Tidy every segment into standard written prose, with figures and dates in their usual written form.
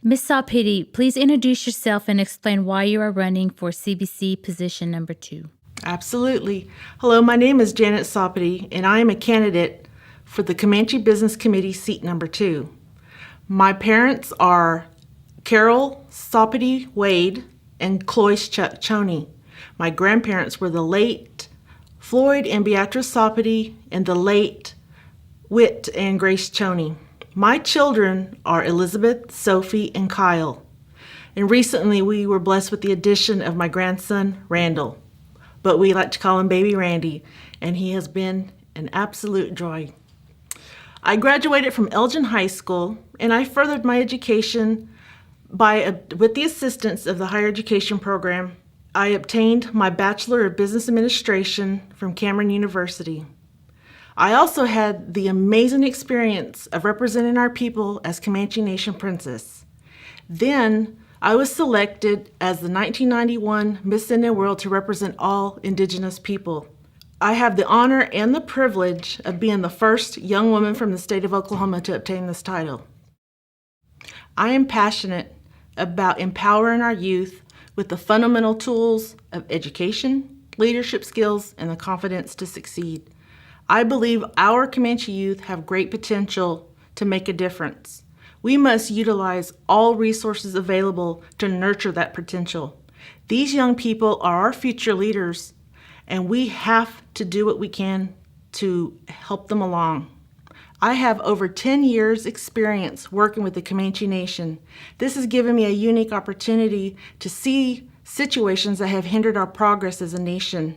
Ms. Salpiti, please introduce yourself and explain why you are running for CBC position number 2. Absolutely. Hello, my name is Janet Salpiti, and I am a candidate for the Comanche Business Committee seat number 2. My parents are Carol Salpiti Wade and Cloyce Choney. My grandparents were the late Floyd and Beatrice Salpiti and the late Whit and Grace Choney. My children are Elizabeth, Sophie, and Kyle. And recently we were blessed with the addition of my grandson, Randall. But we like to call him Baby Randy, and he has been an absolute joy. I graduated from Elgin High School, and I furthered my education with the assistance of the higher education program. I obtained my Bachelor of Business Administration from Cameron University. I also had the amazing experience of representing our people as Comanche Nation Princess. Then I was selected as the 1991 Miss Indian World to represent all Indigenous people. I have the honor and the privilege of being the first young woman from the state of Oklahoma to obtain this title. I am passionate about empowering our youth with the fundamental tools of education, leadership skills, and the confidence to succeed. I believe our Comanche youth have great potential to make a difference. We must utilize all resources available to nurture that potential. These young people are our future leaders, and we have to do what we can to help them along. I have over 10 years experience working with the Comanche Nation. This has given me a unique opportunity to see situations that have hindered our progress as a nation.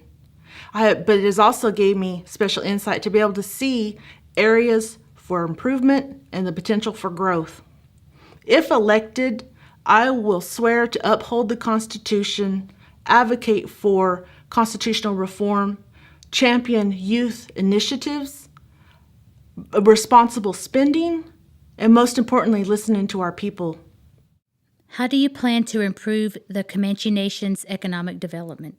But it has also gave me special insight to be able to see areas for improvement and the potential for growth. If elected, I will swear to uphold the Constitution, advocate for constitutional reform, champion youth initiatives, responsible spending, and most importantly, listening to our people. How do you plan to improve the Comanche Nation's economic development?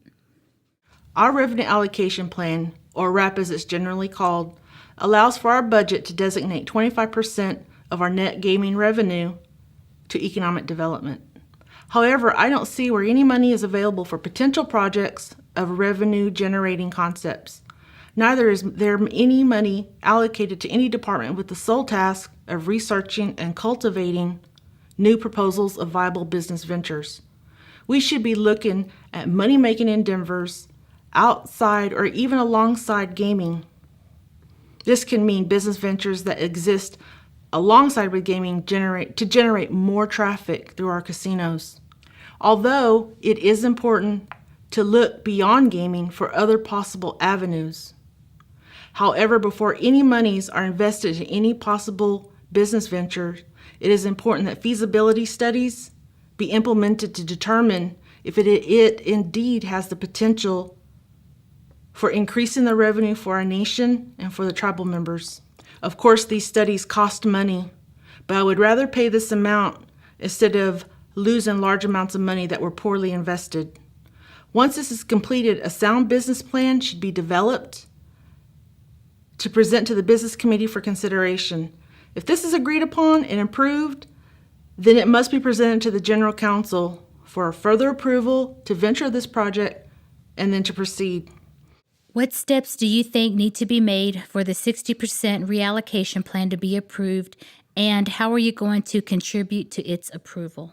Our Revenue Allocation Plan, or RAP as it's generally called, allows for our budget to designate 25% of our net gaming revenue to economic development. However, I don't see where any money is available for potential projects of revenue-generating concepts. Neither is there any money allocated to any department with the sole task of researching and cultivating new proposals of viable business ventures. We should be looking at money-making endeavors outside or even alongside gaming. This can mean business ventures that exist alongside with gaming to generate more traffic through our casinos. Although it is important to look beyond gaming for other possible avenues. However, before any monies are invested in any possible business venture, it is important that feasibility studies be implemented to determine if it indeed has the potential for increasing the revenue for our nation and for the tribal members. Of course, these studies cost money, but I would rather pay this amount instead of losing large amounts of money that were poorly invested. Once this is completed, a sound business plan should be developed to present to the Business Committee for consideration. If this is agreed upon and approved, then it must be presented to the General Counsel for further approval to venture this project and then to proceed. What steps do you think need to be made for the 60% reallocation plan to be approved, and how are you going to contribute to its approval?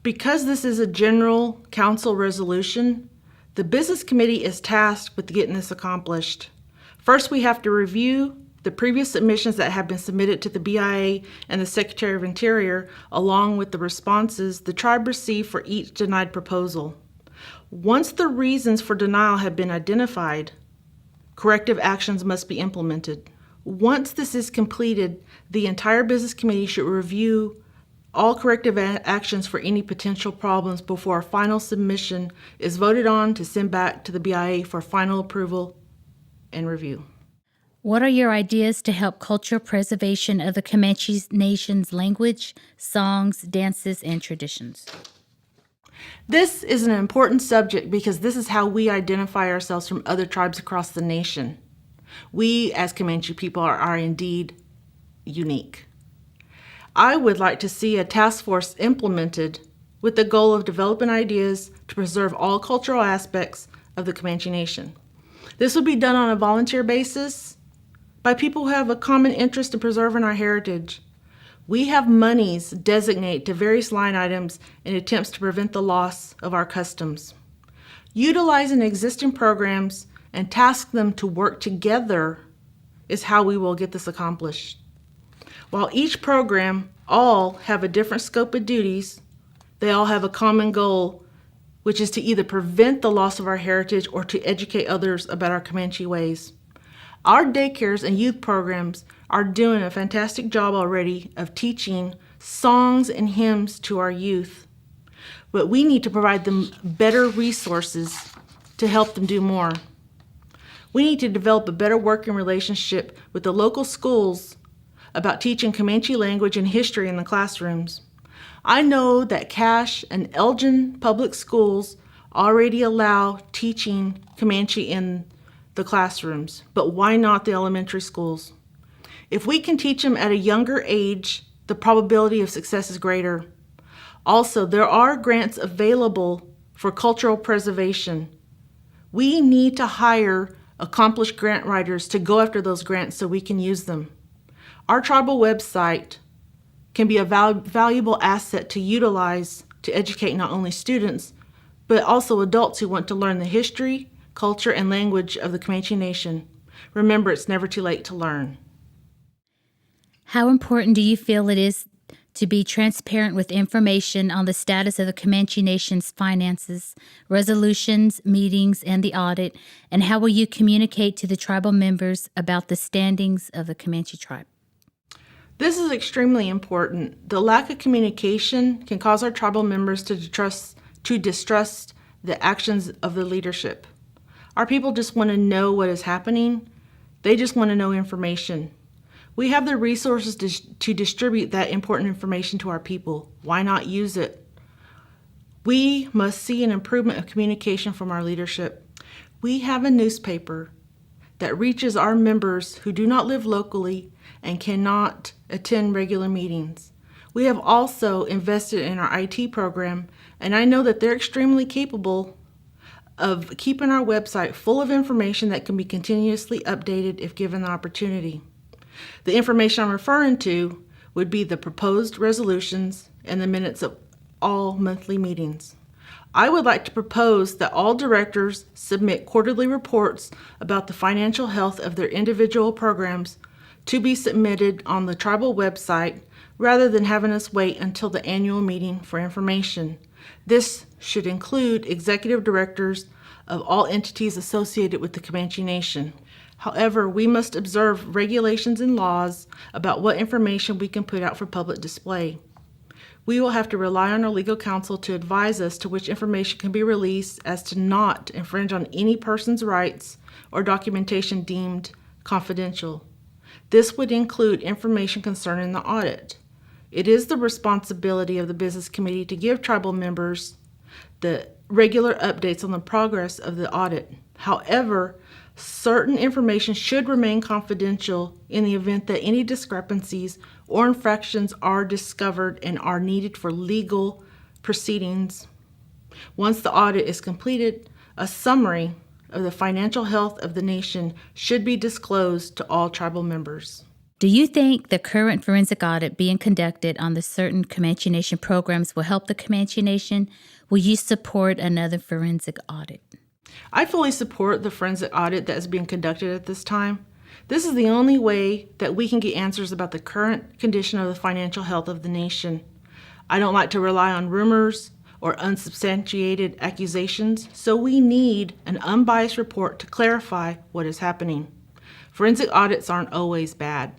Because this is a General Counsel resolution, the Business Committee is tasked with getting this accomplished. First, we have to review the previous submissions that have been submitted to the BIA and the Secretary of Interior, along with the responses the tribe received for each denied proposal. Once the reasons for denial have been identified, corrective actions must be implemented. Once this is completed, the entire Business Committee should review all corrective actions for any potential problems before a final submission is voted on to send back to the BIA for final approval and review. What are your ideas to help cultural preservation of the Comanche Nation's language, songs, dances, and traditions? This is an important subject because this is how we identify ourselves from other tribes across the nation. We, as Comanche people, are indeed unique. I would like to see a task force implemented with the goal of developing ideas to preserve all cultural aspects of the Comanche Nation. This would be done on a volunteer basis by people who have a common interest in preserving our heritage. We have monies designated to various line items in attempts to prevent the loss of our customs. Utilizing existing programs and task them to work together is how we will get this accomplished. While each program all have a different scope of duties, they all have a common goal, which is to either prevent the loss of our heritage or to educate others about our Comanche ways. Our daycares and youth programs are doing a fantastic job already of teaching songs and hymns to our youth, but we need to provide them better resources to help them do more. We need to develop a better working relationship with the local schools about teaching Comanche language and history in the classrooms. I know that Cache and Elgin Public Schools already allow teaching Comanche in the classrooms, but why not the elementary schools? If we can teach them at a younger age, the probability of success is greater. Also, there are grants available for cultural preservation. We need to hire accomplished grant writers to go after those grants so we can use them. Our tribal website can be a valuable asset to utilize to educate not only students, but also adults who want to learn the history, culture, and language of the Comanche Nation. Remember, it's never too late to learn. How important do you feel it is to be transparent with information on the status of the Comanche Nation's finances, resolutions, meetings, and the audit, and how will you communicate to the tribal members about the standings of the Comanche tribe? This is extremely important. The lack of communication can cause our tribal members to distrust the actions of the leadership. Our people just want to know what is happening. They just want to know information. We have the resources to distribute that important information to our people. Why not use it? We must see an improvement of communication from our leadership. We have a newspaper that reaches our members who do not live locally and cannot attend regular meetings. We have also invested in our IT program, and I know that they're extremely capable of keeping our website full of information that can be continuously updated if given the opportunity. The information I'm referring to would be the proposed resolutions and the minutes of all monthly meetings. I would like to propose that all directors submit quarterly reports about the financial health of their individual programs to be submitted on the tribal website rather than having us wait until the annual meeting for information. This should include executive directors of all entities associated with the Comanche Nation. However, we must observe regulations and laws about what information we can put out for public display. We will have to rely on our legal counsel to advise us to which information can be released as to not infringe on any person's rights or documentation deemed confidential. This would include information concerning the audit. It is the responsibility of the business committee to give tribal members the regular updates on the progress of the audit. However, certain information should remain confidential in the event that any discrepancies or infractions are discovered and are needed for legal proceedings. Once the audit is completed, a summary of the financial health of the nation should be disclosed to all tribal members. Do you think the current forensic audit being conducted on the certain Comanche Nation programs will help the Comanche Nation? Will you support another forensic audit? I fully support the forensic audit that is being conducted at this time. This is the only way that we can get answers about the current condition of the financial health of the nation. I don't like to rely on rumors or unsubstantiated accusations, so we need an unbiased report to clarify what is happening. Forensic audits aren't always bad.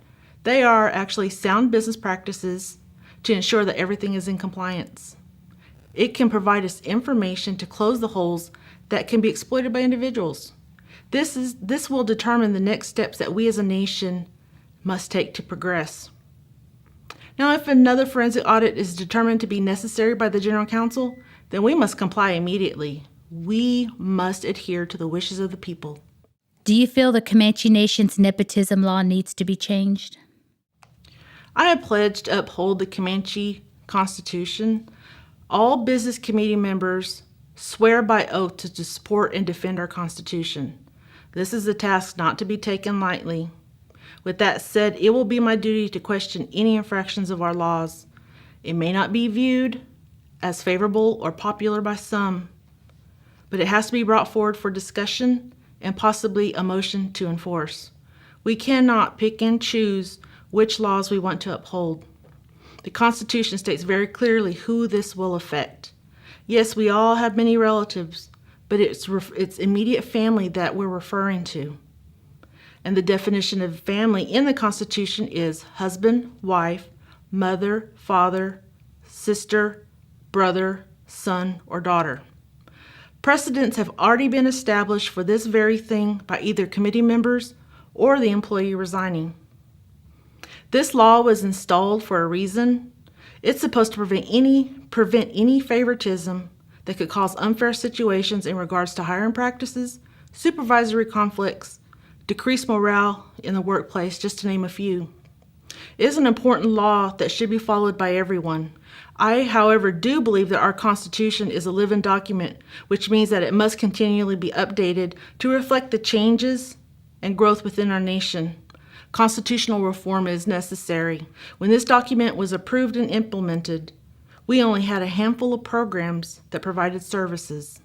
They are actually sound business practices to ensure that everything is in compliance. It can provide us information to close the holes that can be exploited by individuals. This will determine the next steps that we as a nation must take to progress. Now, if another forensic audit is determined to be necessary by the General Counsel, then we must comply immediately. We must adhere to the wishes of the people. Do you feel the Comanche Nation's nepotism law needs to be changed? I have pledged to uphold the Comanche Constitution. All business committee members swear by oath to support and defend our Constitution. This is a task not to be taken lightly. With that said, it will be my duty to question any infractions of our laws. It may not be viewed as favorable or popular by some, but it has to be brought forward for discussion and possibly a motion to enforce. We cannot pick and choose which laws we want to uphold. The Constitution states very clearly who this will affect. Yes, we all have many relatives, but it's immediate family that we're referring to. And the definition of family in the Constitution is husband, wife, mother, father, sister, brother, son, or daughter. Precedents have already been established for this very thing by either committee members or the employee resigning. This law was installed for a reason. It's supposed to prevent any favoritism that could cause unfair situations in regards to hiring practices, supervisory conflicts, decrease morale in the workplace, just to name a few. It is an important law that should be followed by everyone. I, however, do believe that our Constitution is a living document, which means that it must continually be updated to reflect the changes and growth within our nation. Constitutional reform is necessary. When this document was approved and implemented, we only had a handful of programs that provided services.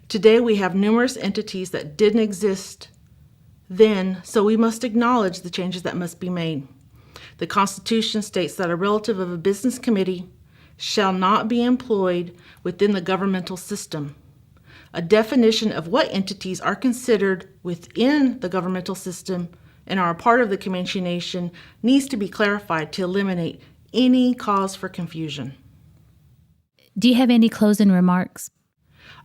Today, we have numerous entities that didn't exist then, so we must acknowledge the changes that must be made. The Constitution states that a relative of a business committee shall not be employed within the governmental system. A definition of what entities are considered within the governmental system and are a part of the Comanche Nation needs to be clarified to eliminate any cause for confusion. Do you have any closing remarks?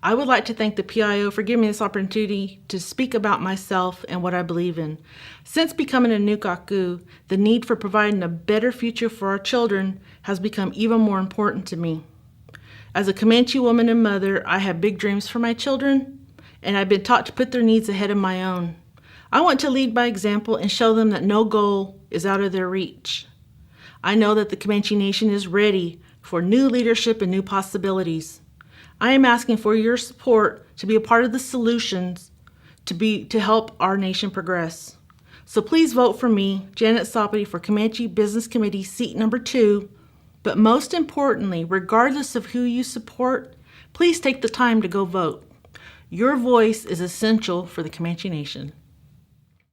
I would like to thank the PIO for giving me this opportunity to speak about myself and what I believe in. Since becoming a Nukaku, the need for providing a better future for our children has become even more important to me. As a Comanche woman and mother, I have big dreams for my children, and I've been taught to put their needs ahead of my own. I want to lead by example and show them that no goal is out of their reach. I know that the Comanche Nation is ready for new leadership and new possibilities. I am asking for your support to be a part of the solutions to help our nation progress. So please vote for me, Janet Sopity, for Comanche Business Committee seat number 2. But most importantly, regardless of who you support, please take the time to go vote. Your voice is essential for the Comanche Nation.